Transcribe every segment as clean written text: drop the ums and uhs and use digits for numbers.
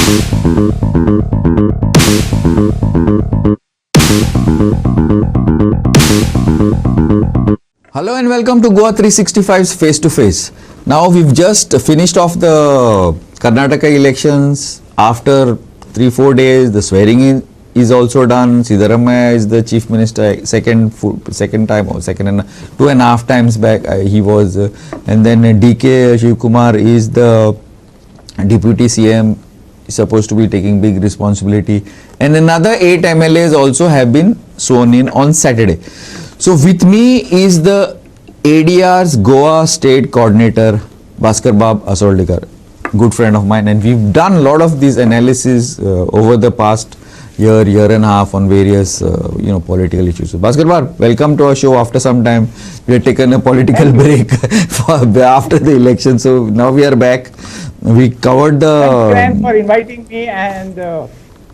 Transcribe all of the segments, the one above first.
Hello and welcome to Goa 365's Face to Face. Now we've just finished off the Karnataka elections. After 3-4 days, the swearing in is also done. Siddharamaiah is the chief minister, second time or second and 2.5 times back he was, and then DK Shivkumar is the deputy CM, supposed to be taking big responsibility, and another 8 MLAs also have been sworn in on Saturday. So with me is the ADR's Goa State Coordinator Bhaskar Assoldekar, good friend of mine, and we've done a lot of these analysis over the past year and a half on various political issues. So Bhaskar, welcome to our show after some time. We had taken a political break after the election, so now we are back. We covered the... Thanks for inviting me and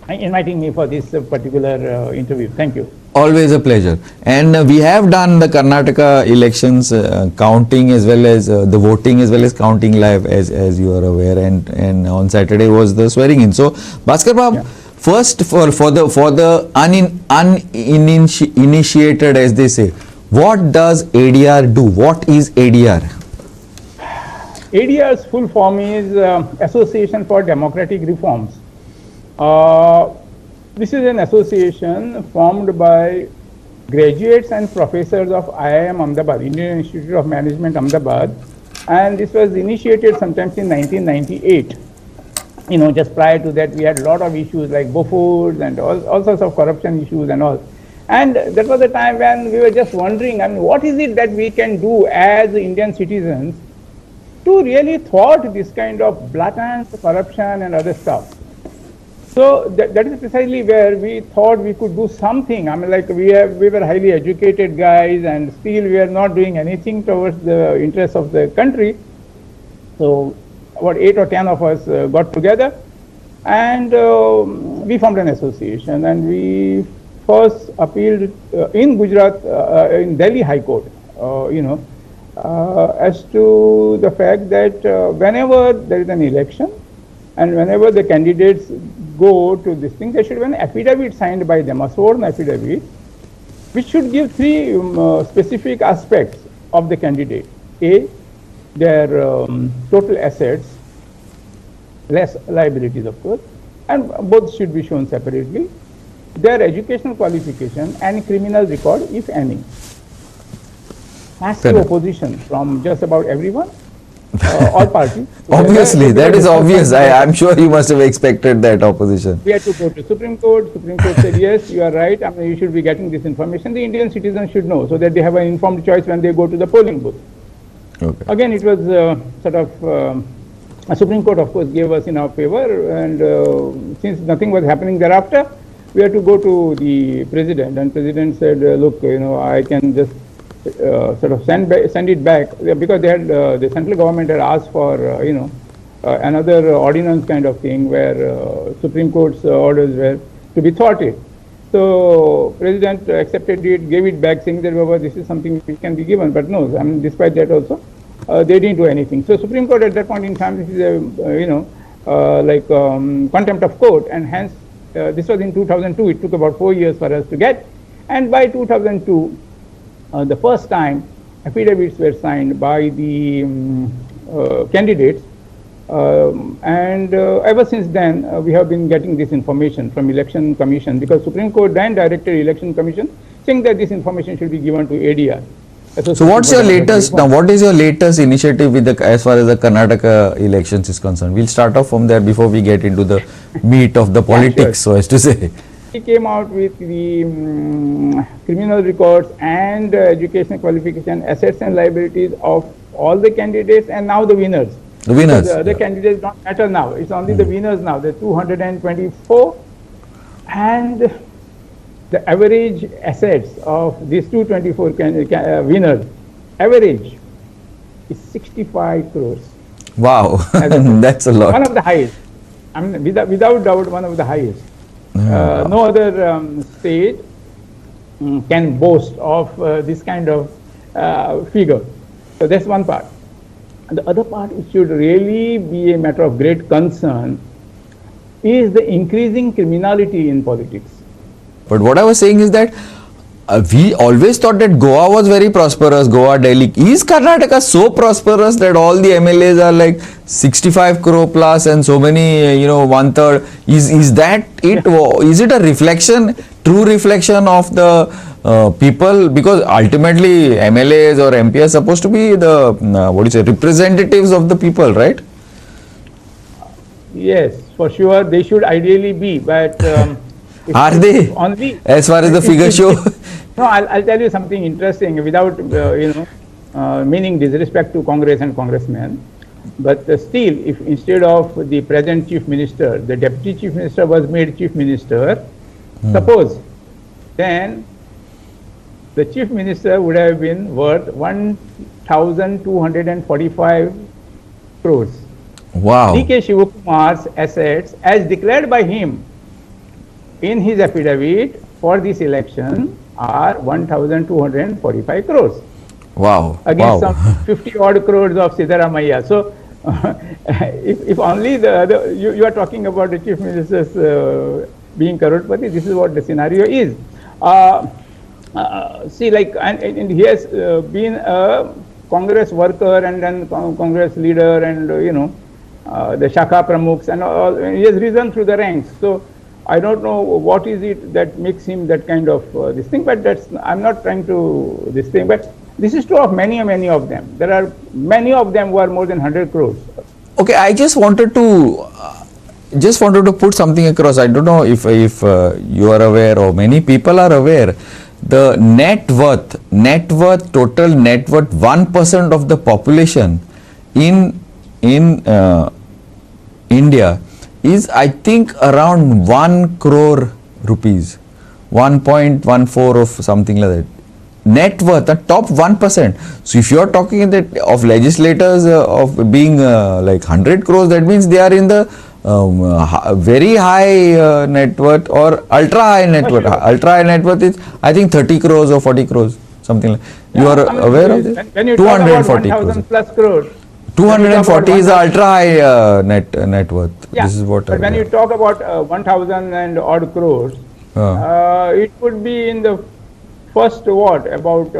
inviting me for this particular interview. Thank you. Always a pleasure. And we have done the Karnataka elections counting as well as the voting as well as counting live, as you are aware, and on Saturday was the swearing in. So Bhaskar, first for the uninitiated, as they say, what does ADR do? What is ADR? ADR's full form is Association for Democratic Reforms. This is an association formed by graduates and professors of IIM Ahmedabad, Indian Institute of Management Ahmedabad, and this was initiated sometimes in 1998. Just prior to that we had a lot of issues like Bofors and all sorts of corruption issues and all. And that was the time when we were just wondering, what is it that we can do as Indian citizens to really thwart this kind of blatant corruption and other stuff. So that is precisely where we thought we could do something. We were highly educated guys, and still we are not doing anything towards the interests of the country. So about 8 or 10 of us got together, and we formed an association, and we first appealed in Gujarat, in Delhi High Court, as to the fact that whenever there is an election and whenever the candidates go to this thing, there should be an affidavit signed by them, a sworn affidavit, which should give 3 specific aspects of the candidate. A, their total assets, less liabilities of course, and both should be shown separately, their educational qualification and criminal record, if any. Massive opposition from just about everyone. All parties. Obviously, that is obvious. I'm sure you must have expected that opposition. We had to go to Supreme Court. Supreme Court said, yes, you are right. You should be getting this information. The Indian citizens should know so that they have an informed choice when they go to the polling booth. Okay. Again, it was a Supreme Court, of course, gave us in our favor. And since nothing was happening thereafter, we had to go to the president. And president said, look, I can just send it back, because they had the central government had asked for another ordinance kind of thing where Supreme Court's orders were to be thwarted. So president accepted it, gave it back, saying that this is something which can be given, but no, despite that also they didn't do anything. So Supreme Court at that point in time, this is a contempt of court, and hence this was in 2002. It took about 4 years for us to get, and by 2002. The first time affidavits were signed by the candidates, and ever since then we have been getting this information from Election Commission, because Supreme Court then directed Election Commission saying that this information should be given to ADR. So what's your latest, now what is your latest initiative with as far as the Karnataka elections is concerned? We'll start off from there before we get into the meat of the politics, so as to say. We came out with the criminal records and educational qualification, assets and liabilities of all the candidates, and now the winners. The winners. The other candidates don't matter now. It's only the winners now. The 224, and the average assets of these 224 winners, average is 65 crores. Wow, that's a lot. One of the highest. Without doubt, one of the highest. No other state can boast of this kind of figure. So that's one part. And the other part, it should really be a matter of great concern is the increasing criminality in politics. But what I was saying is that we always thought that Goa was very prosperous, Goa, Delhi. Is Karnataka so prosperous that all the MLAs are like 65 crore plus and so many, one third? Is that it? Is it a reflection, true reflection of the people? Because ultimately MLAs or MP are supposed to be the, representatives of the people, right? Yes, for sure, they should ideally be, but are they? Only as far as the figures show? No, I'll tell you something interesting without, meaning disrespect to Congress and congressmen. But still, if instead of the present chief minister, the deputy chief minister was made chief minister, suppose, then the chief minister would have been worth 1,245 crores. Wow. D.K. Shivakumar's assets, as declared by him in his affidavit for this election, are 1,245 crores. Wow. Against some 50 odd crores of Siddaramaiah. So, if only you are talking about the chief minister's being crorepati, this is what the scenario is. See, like, and he has been a Congress worker and then Congress leader and, the Shakha Pramukhs and all. He has risen through the ranks. So, I don't know what is it that makes him that kind of this thing, but I'm not trying to this thing, but this is true of many of them. There are many of them who are more than 100 crores. Okay, I just wanted to put something across. I don't know if you are aware or many people are aware. The total net worth, 1% of the population in India is, I think, around 1 crore rupees, 1.14 of something like that. Net worth, the top 1%. So if you are talking that of legislators of being like 100 crores, that means they are in the very high net worth or ultra high net worth. Ultra high net worth is, I think, 30 crores or 40 crores, something like. You are aware of this? When you talk about 1,000 plus crores. 240 is the ultra high net worth. Yeah, this is what. But when you talk about 1,000 and odd crores, it would be in the first about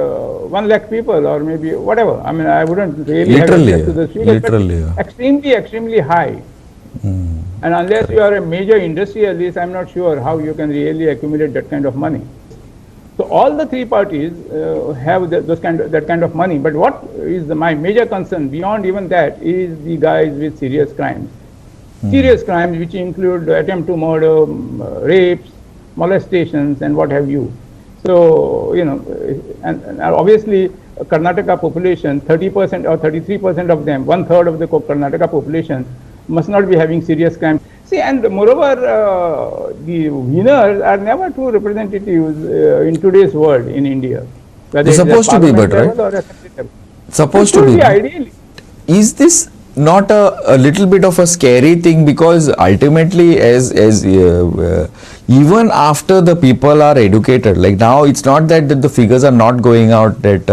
1 lakh people or maybe whatever. I mean, I wouldn't really literally, have access to the figures, but extremely high. And unless you are a major industrialist, I'm not sure how you can really accumulate that kind of money. So all the three parties have that kind of money. But what is my major concern beyond even that is the guys with serious crimes. Serious crimes which include attempt to murder, rapes, molestations and what have you. So, and obviously Karnataka population, 30% or 33% of them, 1/3 of the Karnataka population must not be having serious crimes. See, and moreover, the winners are never true representatives in today's world in India. It's supposed to be, but right? Supposed to be. Ideally. Is this not a little bit of a scary thing, because ultimately as even after the people are educated, like now it's not that the figures are not going out, that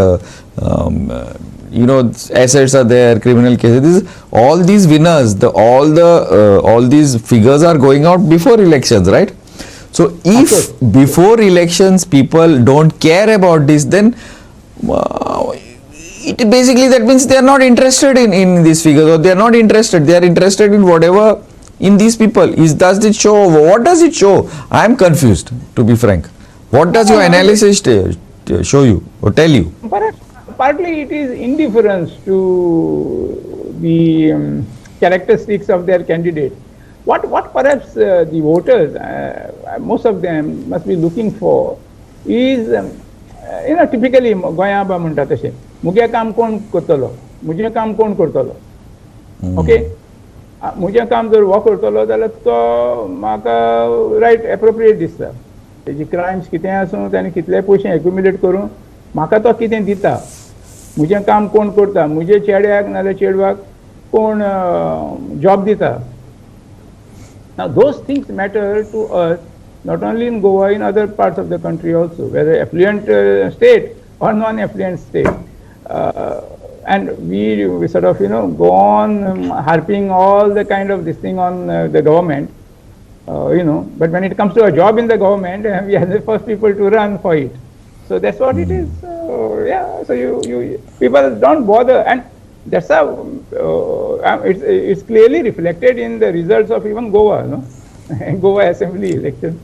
assets are there, criminal cases, all these winners, all these figures are going out before elections, right? So if before elections people don't care about this, then it basically, that means they are not interested in these figures, or they are not interested. They are interested in whatever in these people. Does it show? What does it show? I am confused, to be frank. What does your analysis show you or tell you? Partly it is indifference to the characteristics of their candidate. What perhaps the voters, most of them must be looking for is, typically goya ba munta tashe. मुगे काम कोण करतलो, मुझे काम कोण करतलो, okay, मुझे काम जर वो करतलो जाल्यार तो म्हाका रायट एप्रोप्रिएट दिसता. तेजी क्रायम्स कितें आसूं, ताणें कितले पयशे एक्युमुलेट करूं, म्हाका तो कितें दिता, मुझे काम कोण करता, मुझे चेड्याक नाल्यार चेडवाक कोण जॉब दिता. Now those things matter to us, not only in Goa, in other parts of the country also, whether affluent state or non-affluent state. And we sort of, go on harping all the kind of this thing on the government. But when it comes to a job in the government, we are the first people to run for it. So that's what it is. So, yeah, so you people don't bother, and that's how it's clearly reflected in the results of even Goa, Goa Assembly election.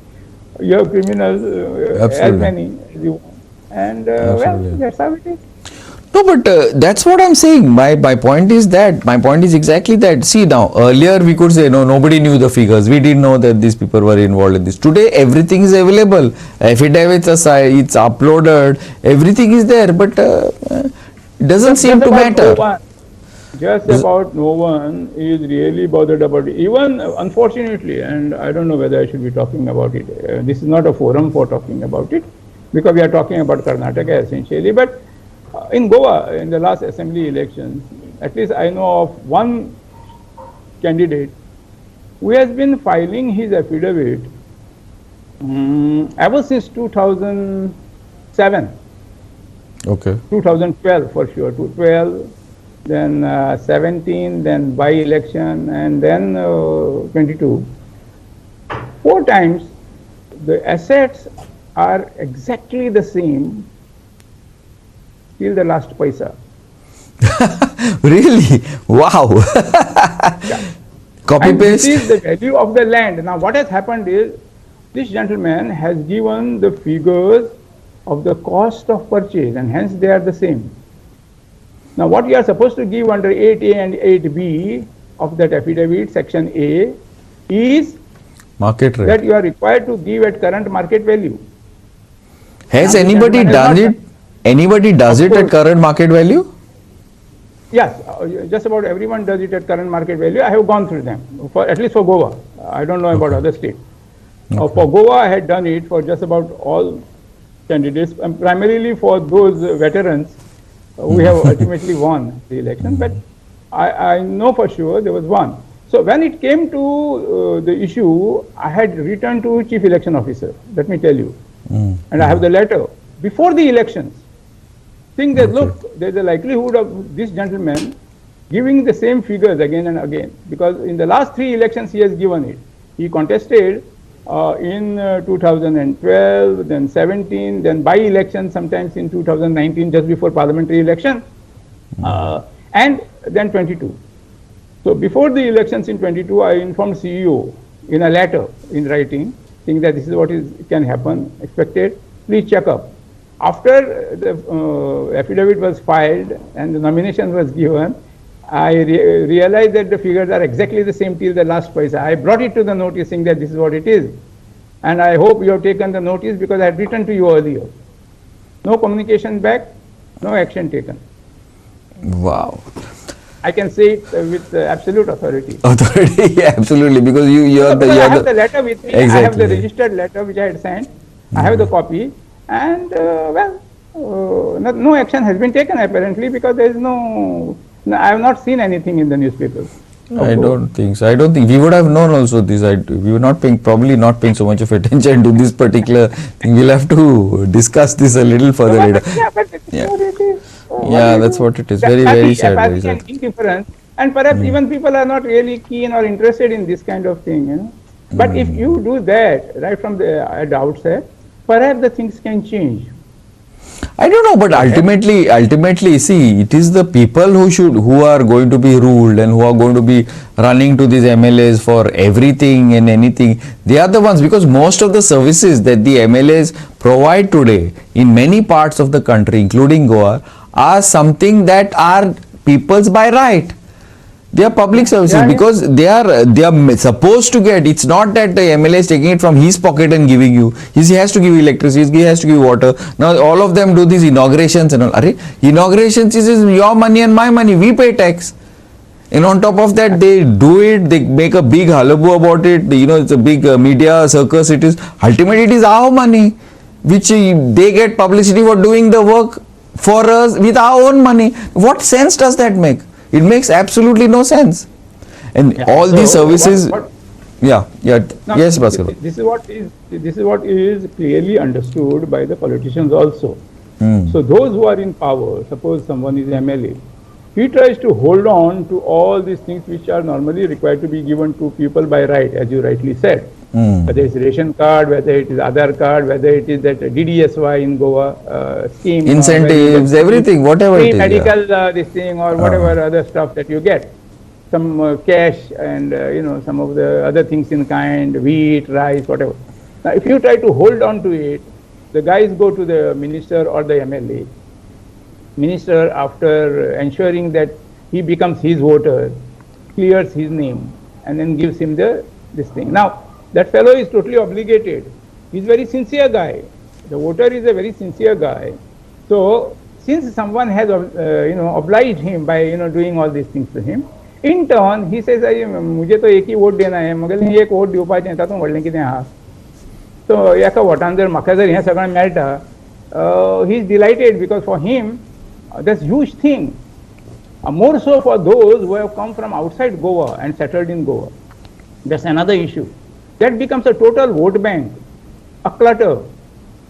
You have criminals as many as you want, and that's how it is. No, but that's what I'm saying. My point is exactly that. See, now earlier we could say no, nobody knew the figures. We didn't know that these people were involved in this. Today everything is available. Affidavits aside, it's uploaded. Everything is there, but it doesn't seem to matter. Just about no one is really bothered about it. Even unfortunately, and I don't know whether I should be talking about it. This is not a forum for talking about it, because we are talking about Karnataka essentially. But in Goa, in the last assembly elections, at least I know of one candidate who has been filing his affidavit ever since 2007. Okay. 2012 for sure. 2012, then 17, then by-election, and then 22. 4 times the assets are exactly the same till the last paisa. Really? Wow. Yeah. Copy and paste. This is the value of the land. Now what has happened is, this gentleman has given the figures of the cost of purchase, and hence they are the same. Now what you are supposed to give under 8A and 8B of that affidavit, section A, is Market rate. that you are required to give at current market value. Has Now, anybody done it? Anybody does it at current market value? Yes, just about everyone does it at current market value. I have gone through them, at least for Goa. I don't know about other states. For Goa, I had done it for just about all candidates, and primarily for those veterans who have ultimately won the election. But I know for sure there was one. So when it came to the issue, I had written to Chief Election Officer, let me tell you, and I have the letter before the elections, saying that look, there's a likelihood of this gentleman giving the same figures again and again, because in the last 3 elections he has given it. He contested in 2012, then 17, then by-election sometimes in 2019, just before parliamentary election, and then 22. So before the elections in 22, I informed CEO in a letter in writing, saying that this is what can happen, expected, please check up. After the affidavit was filed and the nomination was given, I realized that the figures are exactly the same till the last paisa. I brought it to the notice saying that this is what it is. And I hope you have taken the notice, because I had written to you earlier. No communication back, no action taken. Wow. I can say it with absolute authority. Authority, yeah, absolutely, because you are the... I have the letter with me. Exactly. I have the registered letter which I had sent. I have the copy. And no action has been taken apparently, because there is I have not seen anything in the newspapers. I don't think so. I don't think we would have known also this. We were probably not paying so much of attention to this particular thing. We'll have to discuss this a little further later. Yeah, but that's what it is. Yeah, that's what it is. Very, very sad. Very sad. Indifference, and perhaps even people are not really keen or interested in this kind of thing. But if you do that right from the outset, perhaps the things can change. I don't know, but ultimately, see, it is the people who are going to be ruled and who are going to be running to these MLAs for everything and anything. They are the ones, because most of the services that the MLAs provide today in many parts of the country, including Goa, are something that are people's by right. They are public services, because they are supposed to get. It's not that the MLA is taking it from his pocket and giving you. He has to give electricity, he has to give water. Now all of them do these inaugurations and all. Inaugurations is your money and my money. We pay tax. And on top of that, they do it. They make a big hullabaloo about it. It's a big media circus. It is ultimately it is our money, which they get publicity for doing the work for us with our own money. What sense does that make? It makes absolutely no sense. And all these services... Yes, Bhaskar. This is what is clearly understood by the politicians also. So those who are in power, suppose someone is MLA, he tries to hold on to all these things which are normally required to be given to people by right, as you rightly said. whether it's ration card, whether it is Aadhaar card, whether it is that DDSY in Goa scheme, Incentives, everything, whatever free it is. medical this thing or whatever other stuff that you get, some cash and some of the other things in kind, wheat, rice, whatever. Now, if you try to hold on to it, the guys go to the minister or the MLA. Minister, after ensuring that he becomes his voter, clears his name and then gives him this thing. Now, that fellow is totally obligated. He's a very sincere guy. The voter is a very sincere guy. So, since someone has obliged him by doing all these things to him, in turn he says, मुझे तो एक ही vote देना है, मगर ही एक vote दिवपाचें तातूंत व्हडलें कितें आहा. So एका वोटान जर म्हाका जर हें सगळें मेळटा, he is delighted because for him that's huge thing. More so for those who have come from outside Goa and settled in Goa. That's another issue. That becomes a total vote bank, a clutter.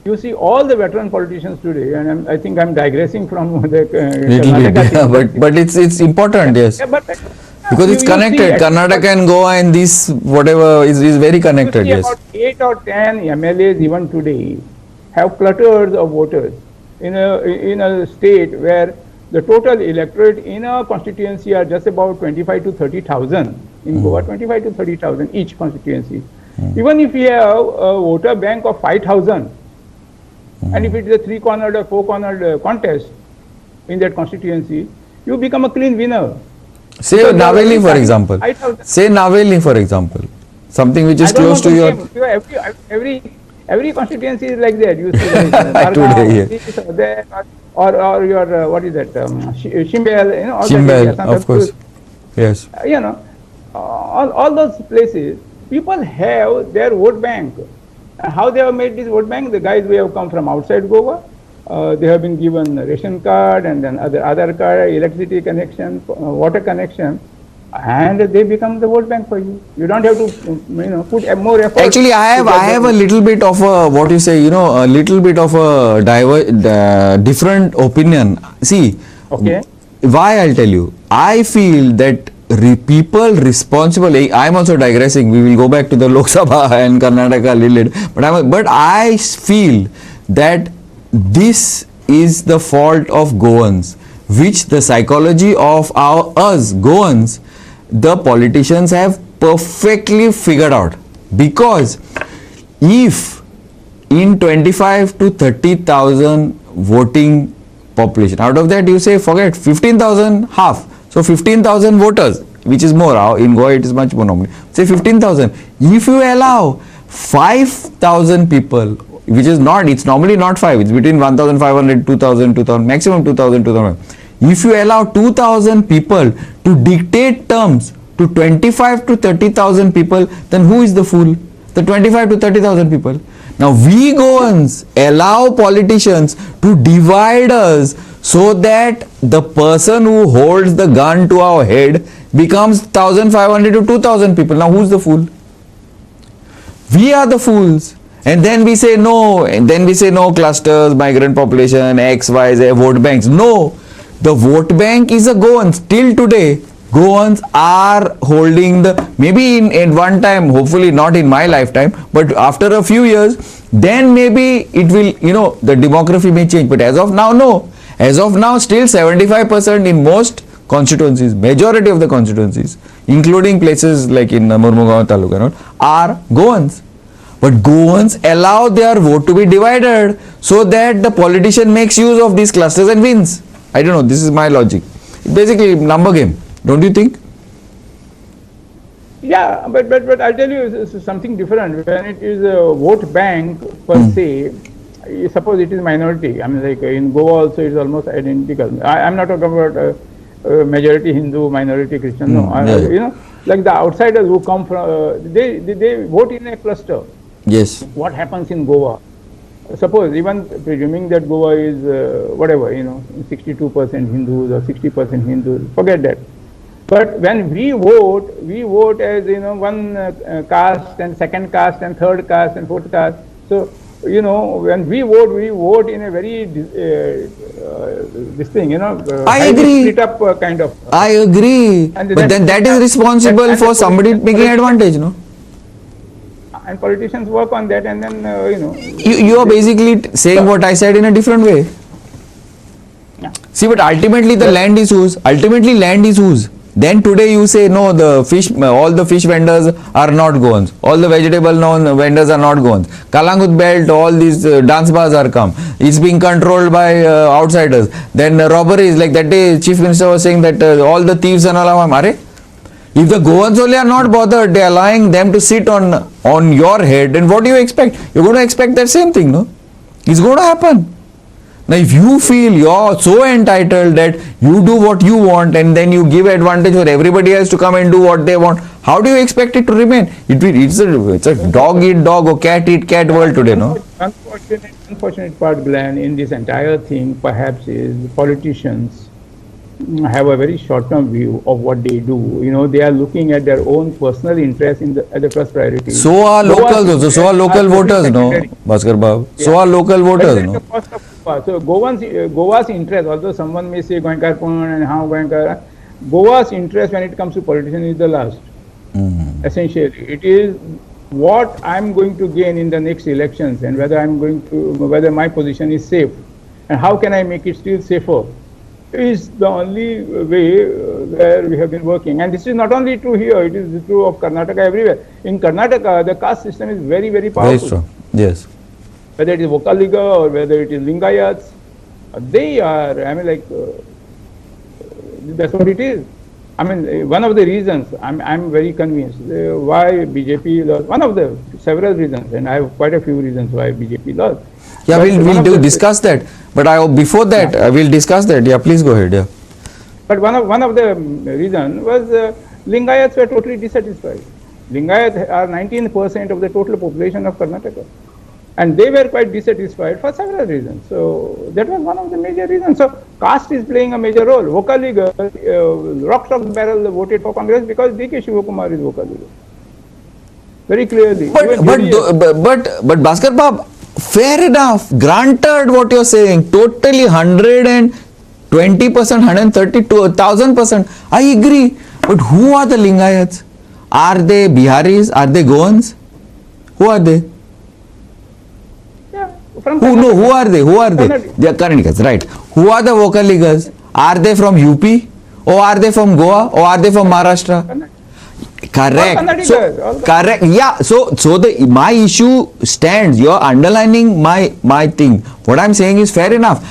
You see all the veteran politicians today, and I think I'm digressing from the Little bit, yeah, but it's important, yes. Yeah, but because it's connected. Karnataka and Goa and this whatever is very connected, yes. About 8 or 10 MLAs even today have clutters of voters in a state where the total electorate in a constituency are just about 25 to 30,000. In Goa, 25 to 30,000 each constituency. Even if you have a voter bank of 5,000, and if it is a 3-cornered or 4-cornered contest in that constituency, you become a clean winner. Say Naveli, for example. Say Naveli, for example. Something which is close to your... Every constituency is like that. You see, like, today, or your what is that? Shimbel, all Shimbel, that, of course. Yes. All those places, people have their vote bank. How they have made this vote bank? The guys who have come from outside Goa, they have been given a ration card and then other card, electricity connection, water connection, and they become the vote bank for you. You don't have to, put more effort. Actually, I have a little bit of a, what you say, a little bit of a different opinion. See, okay. Why I'll tell you. I feel that people responsible, I'm also digressing, we will go back to the Lok Sabha and Karnataka a little bit, but I feel that this is the fault of Goans, which the psychology of us Goans, the politicians have perfectly figured out. Because if in 25 to 30,000 voting population, out of that you say forget 15,000, half. So 15,000 voters, which is more, in Goa it is much more normally. Say 15,000. If you allow 5,000 people, which is not, it's normally not 5, it's between 1,500, 2,000, 2,000, maximum 2,000, 2,000. If you allow 2,000 people to dictate terms to 25 to 30,000 people, then who is the fool? The 25 to 30,000 people. Now we Goans allow politicians to divide us so that the person who holds the gun to our head becomes 1,500 to 2,000 people. Now who's the fool? We are the fools. And then we say no, clusters, migrant population, X, Y, Z, vote banks. No, the vote bank is a Goans. Till today, Goans are holding maybe in one time, hopefully not in my lifetime, but after a few years, then maybe it will, the demography may change. But as of now, no. As of now, still 75% in most constituencies, majority of the constituencies, including places like in Murmugaon Taluka, are Goans. But Goans allow their vote to be divided so that the politician makes use of these clusters and wins. I don't know, this is my logic. Basically, number game, don't you think? Yeah, but I'll tell you it's something different. When it is a vote bank per se, suppose it is minority. I mean, like in Goa also it's almost identical. I'm not talking about majority Hindu, minority Christian. No, like the outsiders who come from, they vote in a cluster. Yes. What happens in Goa? Suppose even presuming that Goa is 62% Hindus or 60% Hindus. Forget that. But when we vote as one caste and second caste and third caste and fourth caste. So when we vote in a very I agree. Split up kind of. I agree. But then that is responsible for somebody making advantage, no? and politicians work on that, and then You are basically saying what I said in a different way. Yeah. See, but ultimately the land is whose? Ultimately land is whose? Then today you say no, the fish, all the fish vendors are not Goans, all the vegetable vendors are not Goans. Kalangut belt, all these dance bars are come. It's being controlled by outsiders. Then robberies, like that day Chief Minister was saying that all the thieves and all are. Are? If the Goans only are not bothered, they are allowing them to sit on your head, then what do you expect? You're going to expect that same thing, no? It's going to happen. Now, if you feel you're so entitled that you do what you want and then you give advantage for everybody else to come and do what they want, how do you expect it to remain? It's a dog eat dog or cat eat cat world today, no? Unfortunate part, Glenn, in this entire thing perhaps is politicians have a very short-term view of what they do. They are looking at their own personal interest at the first priority. So are locals also. So are local voters, no, Bhaskar Bab. So are local voters, no. So Goa's interest, although someone may say Goenkar and how Goenkar, Goa's interest when it comes to politicians is the last. Essentially, it is what I'm going to gain in the next elections and whether my position is safe and how can I make it still safer is the only way where we have been working. And this is not only true here, it is true of Karnataka everywhere. In Karnataka, the caste system is very, very powerful. Very strong, yes. Whether it is Vokaliga or whether it is Lingayats, they are, that's what it is. One of the reasons, I'm very convinced, why BJP lost, one of the several reasons, and I have quite a few reasons why BJP lost. Yeah, we'll discuss that. But before that, we'll discuss that. Yeah, please go ahead. Yeah. But one of the reasons was Lingayats were totally dissatisfied. Lingayats are 19% of the total population of Karnataka. And they were quite dissatisfied for several reasons. So that was one of the major reasons. So caste is playing a major role. Vokaliga, rock, stock, barrel voted for Congress because D.K. Shivakumar is Vokaliga. Very clearly. But Bhaskar Bab, fair enough. Granted what you're saying. Totally 120%, 132, 1000%. I agree. But who are the Lingayats? Are they Biharis? Are they Goans? Who are they? Who are they? They are Karnataka, right. Who are the Vokaligas? Are they from UP? Or are they from Goa? Or are they from Maharashtra? Correct. So, correct. Yeah. So my issue stands. You're underlining my thing. What I'm saying is fair enough.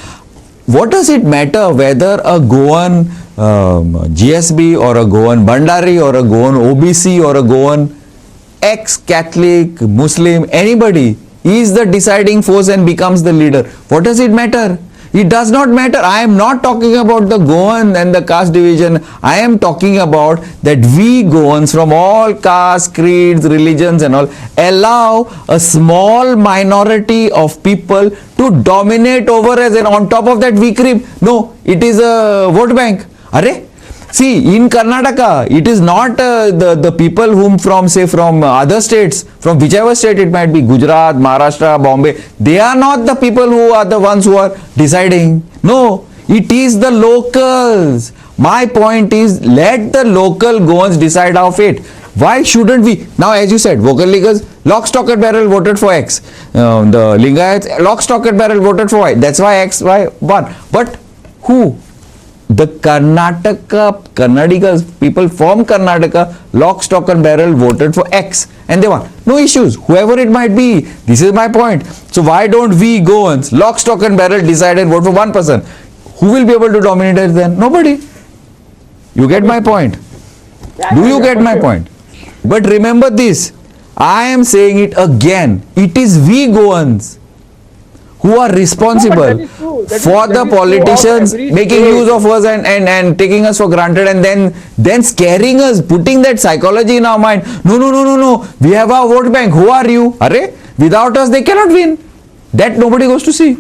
What does it matter whether a Goan GSB or a Goan Bandari or a Goan OBC or a Goan ex-Catholic, Muslim, anybody is the deciding force and becomes the leader? What does it matter? It does not matter. I am not talking about the Goan and the caste division. I am talking about that we Goans from all castes, creeds, religions and all allow a small minority of people to dominate over us, and on top of that we creep. No, it is a vote bank. Arre? See, in Karnataka, it is not the people whom from other states, from whichever state it might be, Gujarat, Maharashtra, Bombay, they are not the people who are the ones who are deciding. No, it is the locals. My point is, let the local Goans decide our fate. Why shouldn't we? Now, as you said, Vokaligas, lock, stock and barrel voted for X. The Lingayats, lock, stock and barrel voted for Y. That's why X, Y won. But who? The Kannadigas, people from Karnataka, lock, stock and barrel voted for X and they won. No issues, whoever it might be. This is my point. So why don't we Goans, lock, stock and barrel decide and vote for one person? Who will be able to dominate it then? Nobody. You get my point? Do you get my point? But remember this, I am saying it again. It is we Goans who are responsible for the politicians making use of us and taking us for granted and then scaring us, putting that psychology in our mind. No. We have our vote bank. Who are you? Arre, without us they cannot win. That nobody goes to see.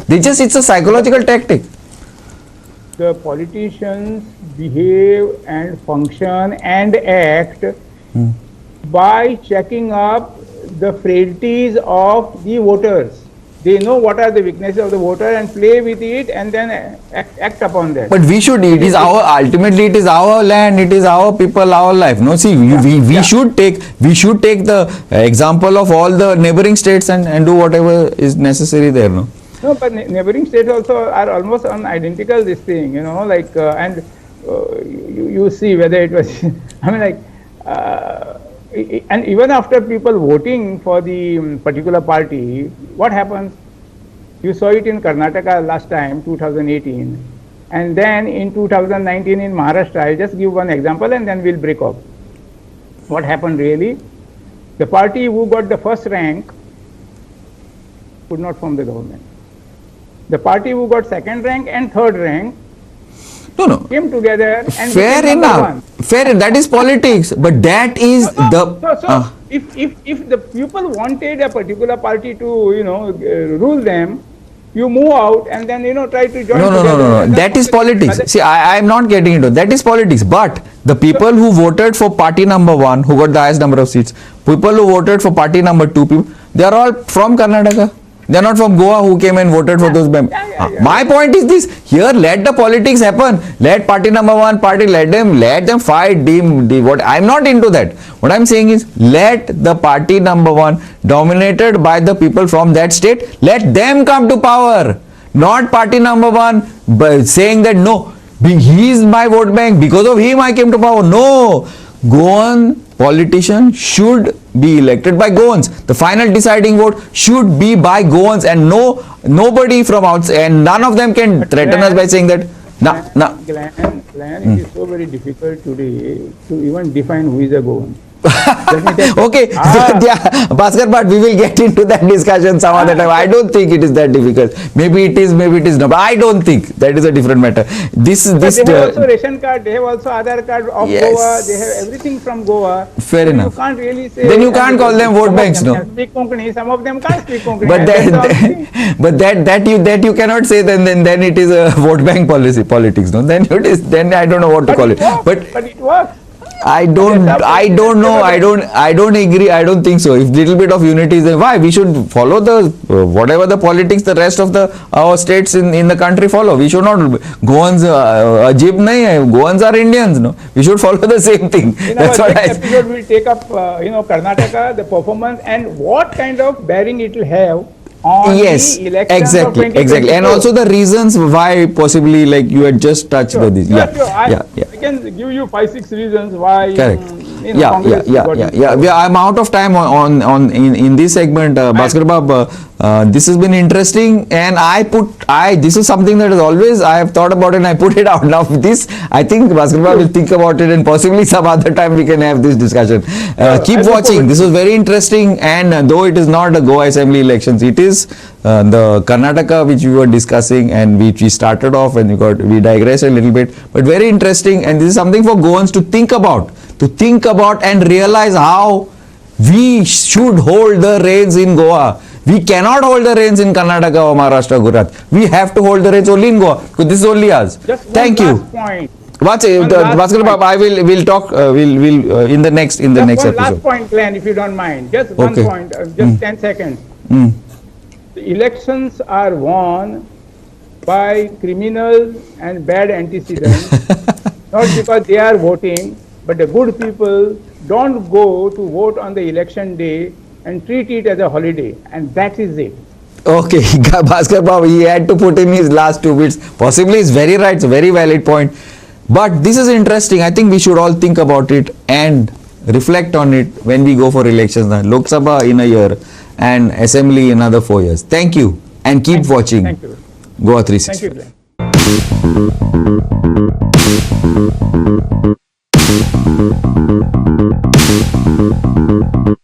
It's a psychological tactic. The politicians behave and function and act by checking up the frailties of the voters. They know what are the weaknesses of the voter and play with it and then act upon that. But we should, it is our, ultimately it is our land, it is our people, our life. No, see, we should take the example of all the neighboring states and do whatever is necessary there, no? No, but neighboring states also are almost on identical this thing, you know, like, you see whether it was, I mean, like, and even after people voting for the particular party, what happens? You saw it in Karnataka last time, 2018, and then in 2019 in Maharashtra. I'll just give one example and then we'll break up. What happened really? The party who got the first rank could not form the government. The party who got second rank and third rank came together and fair enough. Fair, that is politics, but that is if the people wanted a particular party to, you know, rule them, you move out and then, you know, try to join together. No. That is politics. See, I am not getting into that is politics. But the people who voted for party number 1, who got the highest number of seats, people who voted for party number 2, they are all from Karnataka. They are not from Goa who came and voted for those members. My point is this: here, let the politics happen. Let party number 1 party, let them fight. What I'm not into that. What I'm saying is, let the party number 1, dominated by the people from that state, let them come to power. Not party number 1 saying that no, he is my vote bank, because of him I came to power. No, Goan politician should be elected by Goans. The final deciding vote should be by Goans, and nobody from outside, and none of them can threaten us by saying that. Glenn, it is so very difficult today to even define who is a Goan. Okay, Bhaskar, but we will get into that discussion some other time. I don't think it is that difficult. Maybe it is not. But I don't think that is a different matter. They have also ration card. They have also Aadhaar card of Goa. They have everything from Goa. Fair enough. You can't really say. Then you can't call them vote banks, no? Speak Konkani. Some of them can't speak Konkani. But that you cannot say. Then it is a vote bank politics, no? Then it is. Then I don't know what to call it. But it works. I don't know. I don't agree. I don't think so. If little bit of unity is there, why we should follow the whatever the politics the rest of our states in the country follow. We should not. Goans Ajib nahi. Goans are Indians. No, we should follow the same thing. That's what I. Episode will take up Karnataka, the performance, and what kind of bearing it will have. Yes, exactly, and also the reasons why possibly, like you had just touched this. I can give you 5-6 reasons why. Correct. I'm out of time in this segment, Bhaskar Bab. This has been interesting, and this is something that is always I have thought about, and I put it out. Now this, I think Bhaskar Bab will think about it, and possibly some other time we can have this discussion. Keep watching. This was very interesting, and though it is not the Goa Assembly elections, it is the Karnataka which we were discussing, and which we started off, and we digressed a little bit, but very interesting. And this is something for Goans to think about. And realize how we should hold the reins in Goa. We cannot hold the reins in Karnataka or Maharashtra, Gujarat. We have to hold the reins only in Goa, because this is only ours. Thank you. Bhaskar Bab, I will talk. We'll in the next episode. Last point, Glenn, if you don't mind. Just one point. Just 10 seconds. The elections are won by criminals and bad antecedents, not because they are voting. But the good people don't go to vote on the election day and treat it as a holiday, and that is it. Okay, Bhaskar Bab, he had to put in his last 2 bits. Possibly he's very right, it's a very valid point. But this is interesting. I think we should all think about it and reflect on it when we go for elections. Lok Sabha in a year and Assembly in another 4 years. Thank you, and keep watching Goa 360. Thank you, Glenn.